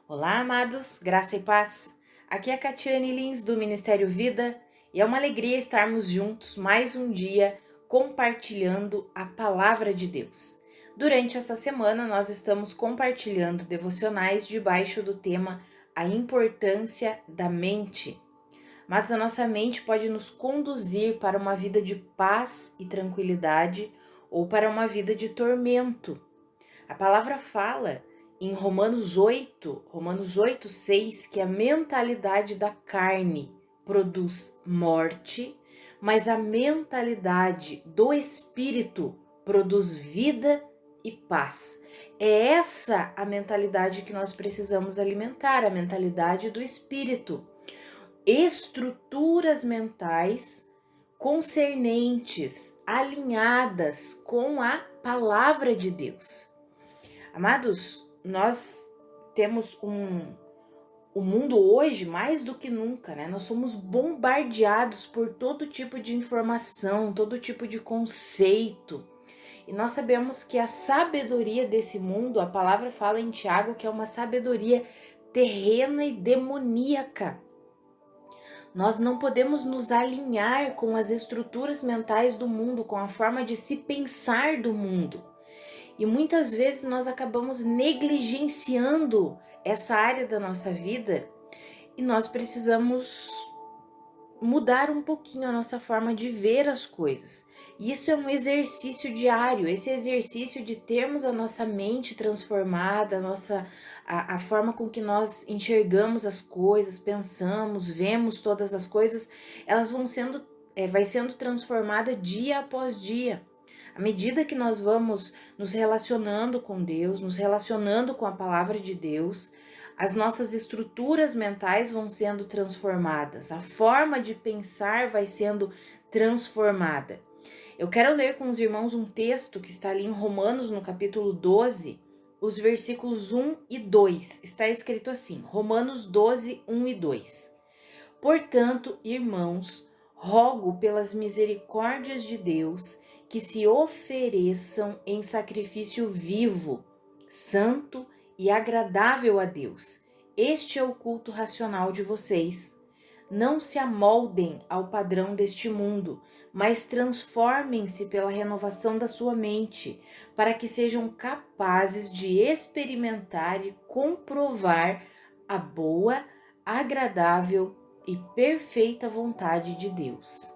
Olá, amados, graça e paz. Aqui é a Catiane Lins do Ministério Vida e é uma alegria estarmos juntos mais um dia compartilhando a palavra de Deus. Durante essa semana, nós estamos compartilhando devocionais debaixo do tema A Importância da Mente. Mas a nossa mente pode nos conduzir para uma vida de paz e tranquilidade ou para uma vida de tormento. A palavra fala em Romanos 8:6, que a mentalidade da carne produz morte, mas a mentalidade do espírito produz vida e paz. É essa a mentalidade que nós precisamos alimentar, a mentalidade do espírito. Estruturas mentais concernentes, alinhadas com a palavra de Deus. Amados, nós temos o mundo hoje mais do que nunca, né? Nós somos bombardeados por todo tipo de informação, todo tipo de conceito. E nós sabemos que a sabedoria desse mundo, a palavra fala em Tiago que é uma sabedoria terrena e demoníaca. Nós não podemos nos alinhar com as estruturas mentais do mundo, com a forma de se pensar do mundo. E muitas vezes nós acabamos negligenciando essa área da nossa vida e nós precisamos mudar um pouquinho a nossa forma de ver as coisas. E isso é um exercício diário, esse exercício de termos a nossa mente transformada, a forma com que nós enxergamos as coisas, pensamos, vemos todas as coisas, elas vai sendo transformada dia após dia. À medida que nós vamos nos relacionando com Deus, nos relacionando com a palavra de Deus, as nossas estruturas mentais vão sendo transformadas, a forma de pensar vai sendo transformada. Eu quero ler com os irmãos um texto que está ali em Romanos, no capítulo 12, os versículos 1 e 2. Está escrito assim, Romanos 12, 1 e 2. Portanto, irmãos, rogo pelas misericórdias de Deus que se ofereçam em sacrifício vivo, santo e agradável a Deus. Este é o culto racional de vocês. Não se amoldem ao padrão deste mundo, mas transformem-se pela renovação da sua mente, para que sejam capazes de experimentar e comprovar a boa, agradável e perfeita vontade de Deus.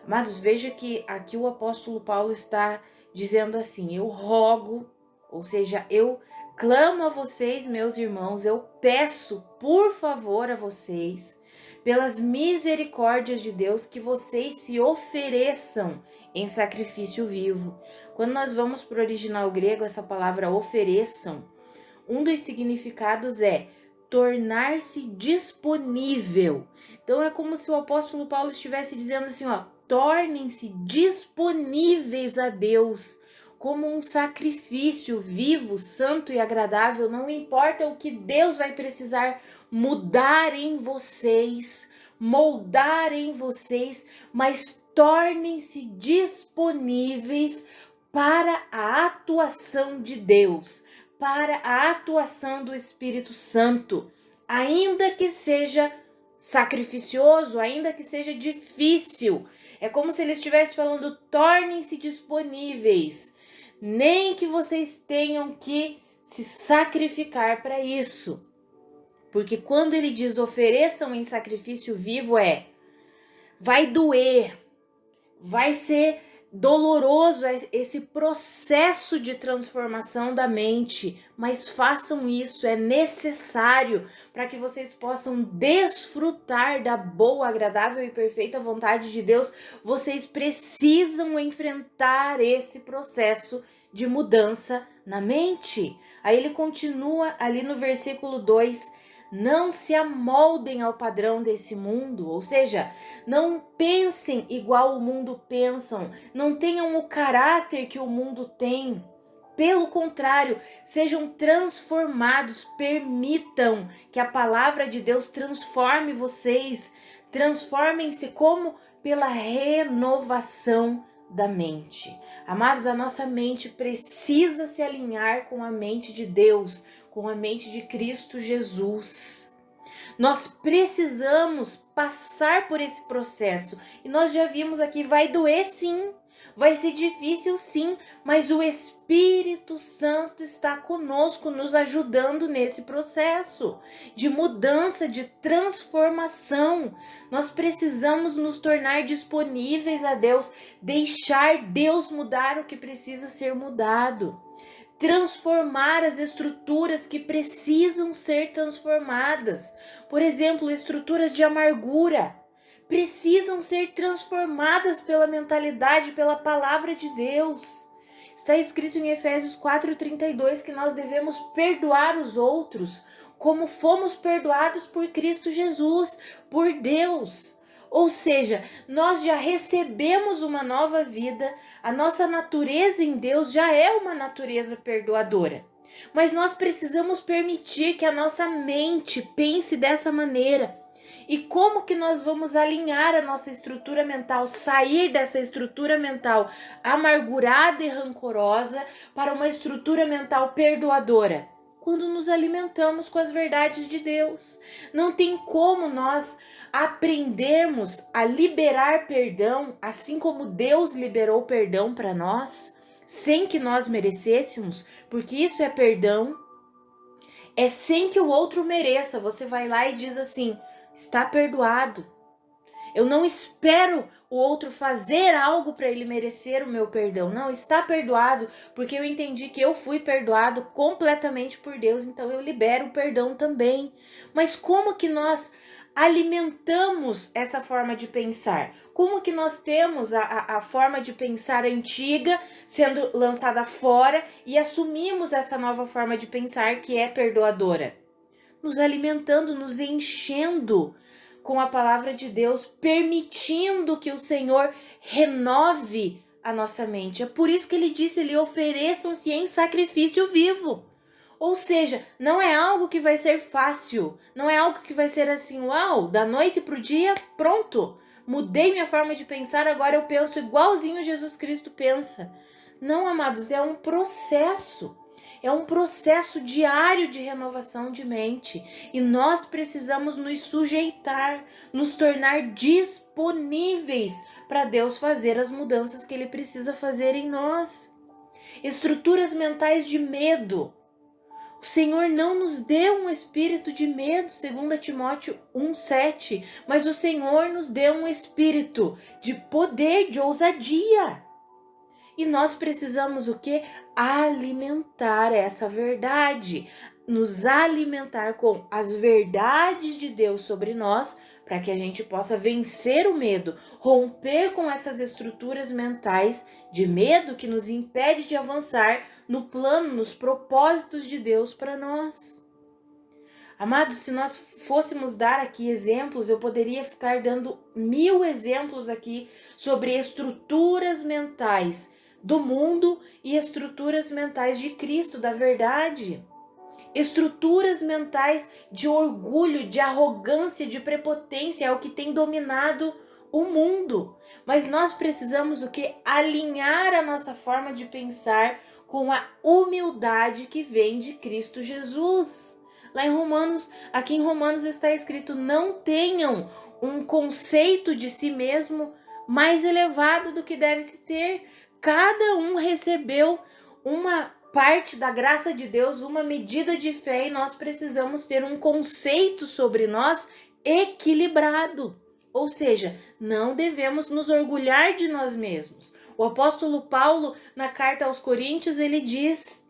Amados, veja que aqui o apóstolo Paulo está dizendo assim: eu rogo, ou seja, eu clamo a vocês, meus irmãos, eu peço, por favor, a vocês, pelas misericórdias de Deus, que vocês se ofereçam em sacrifício vivo. Quando nós vamos para o original grego, essa palavra ofereçam, um dos significados é tornar-se disponível. Então é como se o apóstolo Paulo estivesse dizendo assim, ó, tornem-se disponíveis a Deus como um sacrifício vivo, santo e agradável. Não importa o que Deus vai precisar mudar em vocês, moldar em vocês, mas tornem-se disponíveis para a atuação de Deus, para a atuação do Espírito Santo, ainda que seja sacrificioso, ainda que seja difícil. É como se ele estivesse falando: tornem-se disponíveis, nem que vocês tenham que se sacrificar para isso. Porque quando ele diz ofereçam em sacrifício vivo, vai doer, vai ser doloroso esse processo de transformação da mente, mas façam isso, é necessário para que vocês possam desfrutar da boa, agradável e perfeita vontade de Deus. Vocês precisam enfrentar esse processo de mudança na mente. Aí ele continua ali no versículo 2: não se amoldem ao padrão desse mundo, ou seja, não pensem igual o mundo pensa, não tenham o caráter que o mundo tem. Pelo contrário, sejam transformados, permitam que a palavra de Deus transforme vocês. Transformem-se como? Pela renovação da mente. Amados, a nossa mente precisa se alinhar com a mente de Deus, com a mente de Cristo Jesus. Nós precisamos passar por esse processo. E nós já vimos aqui, vai doer sim, vai ser difícil sim, mas o Espírito Santo está conosco, nos ajudando nesse processo de mudança, de transformação. Nós precisamos nos tornar disponíveis a Deus, deixar Deus mudar o que precisa ser mudado. Transformar as estruturas que precisam ser transformadas. Por exemplo, estruturas de amargura precisam ser transformadas pela mentalidade, pela palavra de Deus. Está escrito em Efésios 4:32 que nós devemos perdoar os outros como fomos perdoados por Cristo Jesus, por Deus. Ou seja, nós já recebemos uma nova vida, a nossa natureza em Deus já é uma natureza perdoadora. Mas nós precisamos permitir que a nossa mente pense dessa maneira. E como que nós vamos alinhar a nossa estrutura mental, sair dessa estrutura mental amargurada e rancorosa para uma estrutura mental perdoadora? Quando nos alimentamos com as verdades de Deus. Não tem como nós aprendermos a liberar perdão, assim como Deus liberou perdão para nós, sem que nós merecêssemos, porque isso é perdão, é sem que o outro mereça. Você vai lá e diz assim, está perdoado. Eu não espero o outro fazer algo para ele merecer o meu perdão. Não, está perdoado, porque eu entendi que eu fui perdoado completamente por Deus, então eu libero o perdão também. Mas como que nós alimentamos essa forma de pensar? Como que nós temos a forma de pensar antiga sendo lançada fora e assumimos essa nova forma de pensar que é perdoadora? Nos alimentando, nos enchendo com a palavra de Deus, permitindo que o Senhor renove a nossa mente. É por isso que ele disse, ofereçam-se em sacrifício vivo. Ou seja, não é algo que vai ser fácil, não é algo que vai ser assim, uau, da noite pro dia, pronto. Mudei minha forma de pensar, agora eu penso igualzinho Jesus Cristo pensa. Não, amados, é um processo. É um processo diário de renovação de mente. E nós precisamos nos sujeitar, nos tornar disponíveis para Deus fazer as mudanças que Ele precisa fazer em nós. Estruturas mentais de medo. O Senhor não nos deu um espírito de medo, 2 Timóteo 1:7, mas o Senhor nos deu um espírito de poder, de ousadia. E nós precisamos o quê? Alimentar essa verdade, nos alimentar com as verdades de Deus sobre nós, para que a gente possa vencer o medo, romper com essas estruturas mentais de medo que nos impede de avançar no plano, nos propósitos de Deus para nós. Amados, se nós fôssemos dar aqui exemplos, eu poderia ficar dando 1000 exemplos aqui sobre estruturas mentais do mundo e estruturas mentais de Cristo, da verdade. Estruturas mentais de orgulho, de arrogância, de prepotência é o que tem dominado o mundo. Mas nós precisamos o quê? Alinhar a nossa forma de pensar com a humildade que vem de Cristo Jesus. Lá em Romanos, aqui em Romanos está escrito: não tenham um conceito de si mesmo mais elevado do que deve se ter. Cada um recebeu uma parte da graça de Deus, uma medida de fé, e nós precisamos ter um conceito sobre nós equilibrado. Ou seja, não devemos nos orgulhar de nós mesmos. O apóstolo Paulo, na carta aos Coríntios, ele diz: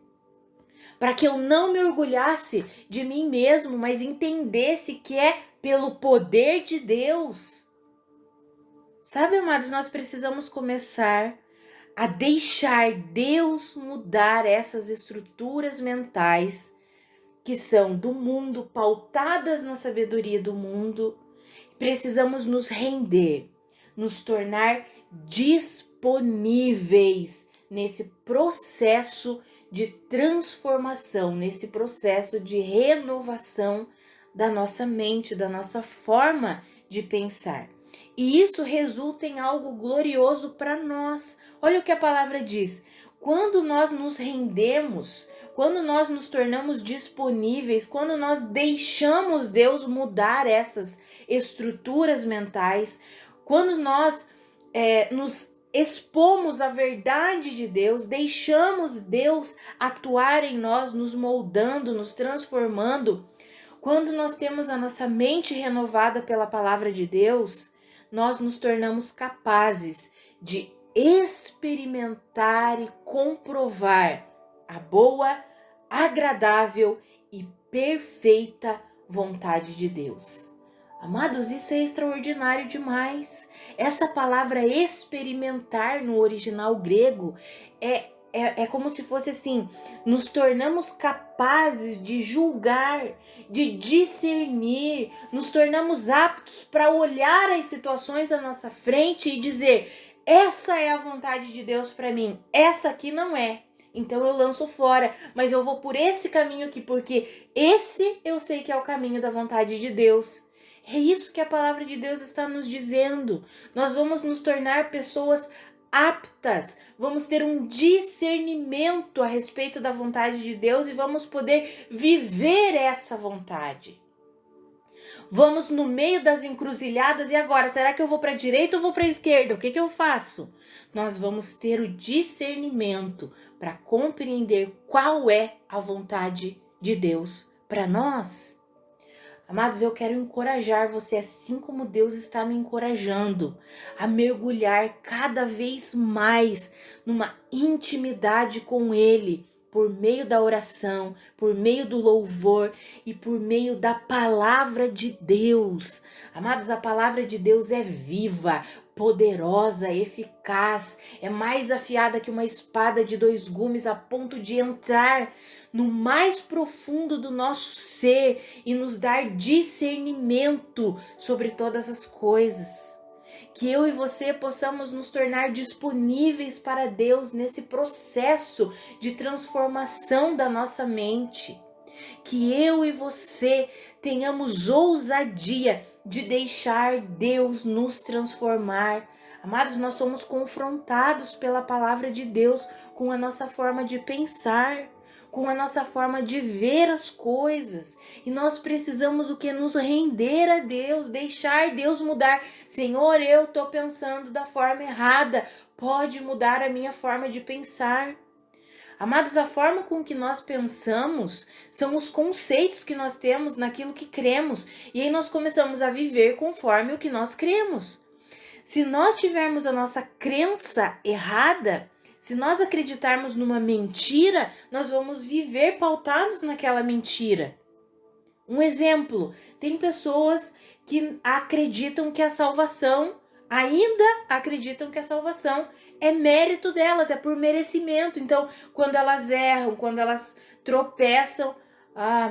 para que eu não me orgulhasse de mim mesmo, mas entendesse que é pelo poder de Deus. Sabe, amados, nós precisamos começar a deixar Deus mudar essas estruturas mentais que são do mundo, pautadas na sabedoria do mundo. Precisamos nos render, nos tornar disponíveis nesse processo de transformação, nesse processo de renovação da nossa mente, da nossa forma de pensar. E isso resulta em algo glorioso para nós. Olha o que a palavra diz. Quando nós nos rendemos, quando nós nos tornamos disponíveis, quando nós deixamos Deus mudar essas estruturas mentais, quando nós nos expomos à verdade de Deus, deixamos Deus atuar em nós, nos moldando, nos transformando, quando nós temos a nossa mente renovada pela palavra de Deus, nós nos tornamos capazes de experimentar e comprovar a boa, agradável e perfeita vontade de Deus. Amados, isso é extraordinário demais. Essa palavra experimentar no original grego é como se fosse assim, nos tornamos capazes de julgar, de discernir, nos tornamos aptos para olhar as situações à nossa frente e dizer: essa é a vontade de Deus para mim, essa aqui não é. Então eu lanço fora, mas eu vou por esse caminho aqui, porque esse eu sei que é o caminho da vontade de Deus. É isso que a palavra de Deus está nos dizendo. Nós vamos nos tornar pessoas aptas, vamos ter um discernimento a respeito da vontade de Deus e vamos poder viver essa vontade. Vamos no meio das encruzilhadas e agora, será que eu vou para a direita ou vou para a esquerda? O que eu faço? Nós vamos ter o discernimento para compreender qual é a vontade de Deus para nós. Amados, eu quero encorajar você, assim como Deus está me encorajando, a mergulhar cada vez mais numa intimidade com Ele, por meio da oração, por meio do louvor e por meio da palavra de Deus. Amados, a palavra de Deus é viva, poderosa, eficaz, é mais afiada que uma espada de 2 gumes, a ponto de entrar no mais profundo do nosso ser e nos dar discernimento sobre todas as coisas. Que eu e você possamos nos tornar disponíveis para Deus nesse processo de transformação da nossa mente. Que eu e você tenhamos ousadia de deixar Deus nos transformar. Amados, nós somos confrontados pela palavra de Deus com a nossa forma de pensar, com a nossa forma de ver as coisas. E nós precisamos o que? Nos render a Deus, deixar Deus mudar. Senhor, eu estou pensando da forma errada. Pode mudar a minha forma de pensar. Amados, a forma com que nós pensamos são os conceitos que nós temos naquilo que cremos. E aí nós começamos a viver conforme o que nós cremos. Se nós tivermos a nossa crença errada, se nós acreditarmos numa mentira, nós vamos viver pautados naquela mentira. Um exemplo, tem pessoas que acreditam que a salvação, ainda acreditam que a salvação é mérito delas, é por merecimento. Então, quando elas erram, quando elas tropeçam,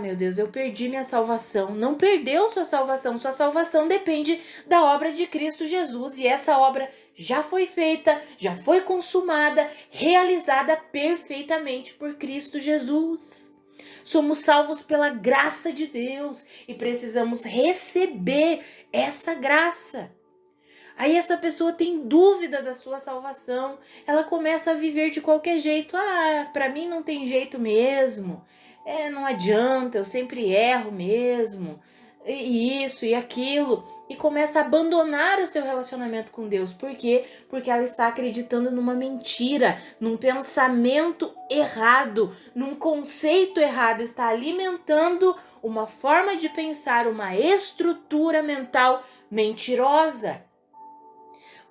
meu Deus, eu perdi minha salvação. Não perdeu sua salvação depende da obra de Cristo Jesus. E essa obra já foi feita, já foi consumada, realizada perfeitamente por Cristo Jesus. Somos salvos pela graça de Deus e precisamos receber essa graça. Aí essa pessoa tem dúvida da sua salvação, ela começa a viver de qualquer jeito. Para mim não tem jeito mesmo, não adianta, eu sempre erro mesmo, e isso e aquilo. E começa a abandonar o seu relacionamento com Deus. Por quê? Porque ela está acreditando numa mentira, num pensamento errado, num conceito errado, está alimentando uma forma de pensar, uma estrutura mental mentirosa.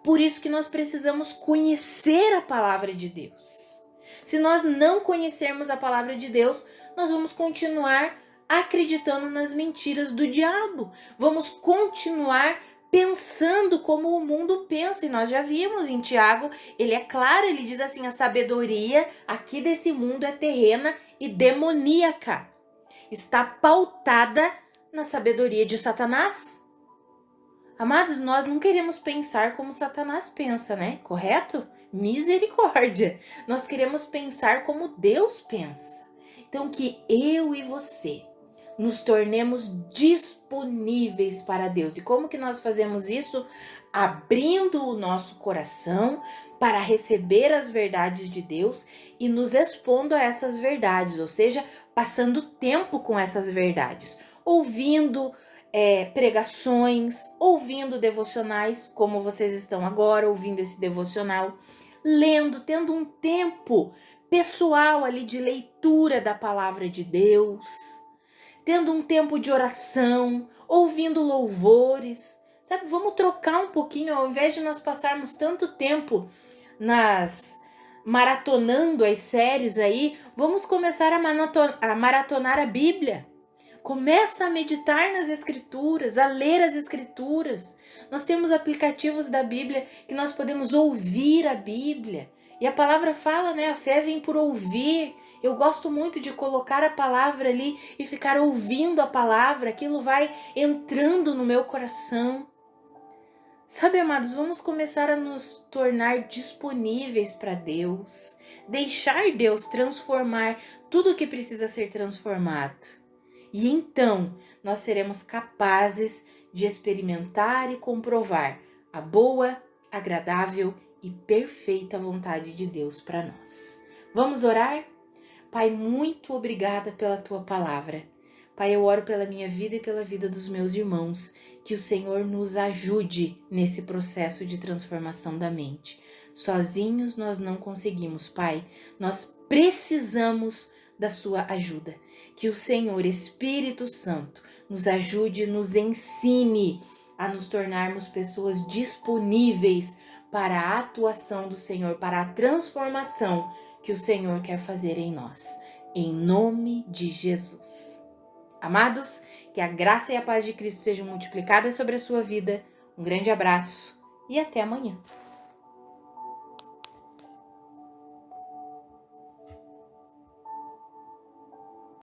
Por isso que nós precisamos conhecer a palavra de Deus. Se nós não conhecermos a palavra de Deus, nós vamos continuar acreditando nas mentiras do diabo. Vamos continuar pensando como o mundo pensa. E nós já vimos em Tiago, ele é claro, ele diz assim, a sabedoria aqui desse mundo é terrena e demoníaca. Está pautada na sabedoria de Satanás. Amados, nós não queremos pensar como Satanás pensa, né? Correto? Misericórdia! Nós queremos pensar como Deus pensa. Então, que eu e você, nos tornemos disponíveis para Deus. E como que nós fazemos isso? Abrindo o nosso coração para receber as verdades de Deus e nos expondo a essas verdades, ou seja, passando tempo com essas verdades, ouvindo pregações, ouvindo devocionais, como vocês estão agora ouvindo esse devocional, lendo, tendo um tempo pessoal ali de leitura da palavra de Deus, tendo um tempo de oração, ouvindo louvores, sabe? Vamos trocar um pouquinho, ao invés de nós passarmos tanto tempo maratonando as séries aí, vamos começar a maratonar a Bíblia. Começa a meditar nas escrituras, a ler as escrituras. Nós temos aplicativos da Bíblia que nós podemos ouvir a Bíblia. E a palavra fala, né? A fé vem por ouvir. Eu gosto muito de colocar a palavra ali e ficar ouvindo a palavra. Aquilo vai entrando no meu coração. Sabe, amados, vamos começar a nos tornar disponíveis para Deus. Deixar Deus transformar tudo que precisa ser transformado. E então, nós seremos capazes de experimentar e comprovar a boa, agradável e perfeita vontade de Deus para nós. Vamos orar? Pai, muito obrigada pela tua palavra. Pai, eu oro pela minha vida e pela vida dos meus irmãos, que o Senhor nos ajude nesse processo de transformação da mente. Sozinhos nós não conseguimos, Pai. Nós precisamos da sua ajuda. Que o Senhor, Espírito Santo, nos ajude, nos ensine a nos tornarmos pessoas disponíveis para a atuação do Senhor, para a transformação que o Senhor quer fazer em nós. Em nome de Jesus. Amados, que a graça e a paz de Cristo sejam multiplicadas sobre a sua vida. Um grande abraço e até amanhã.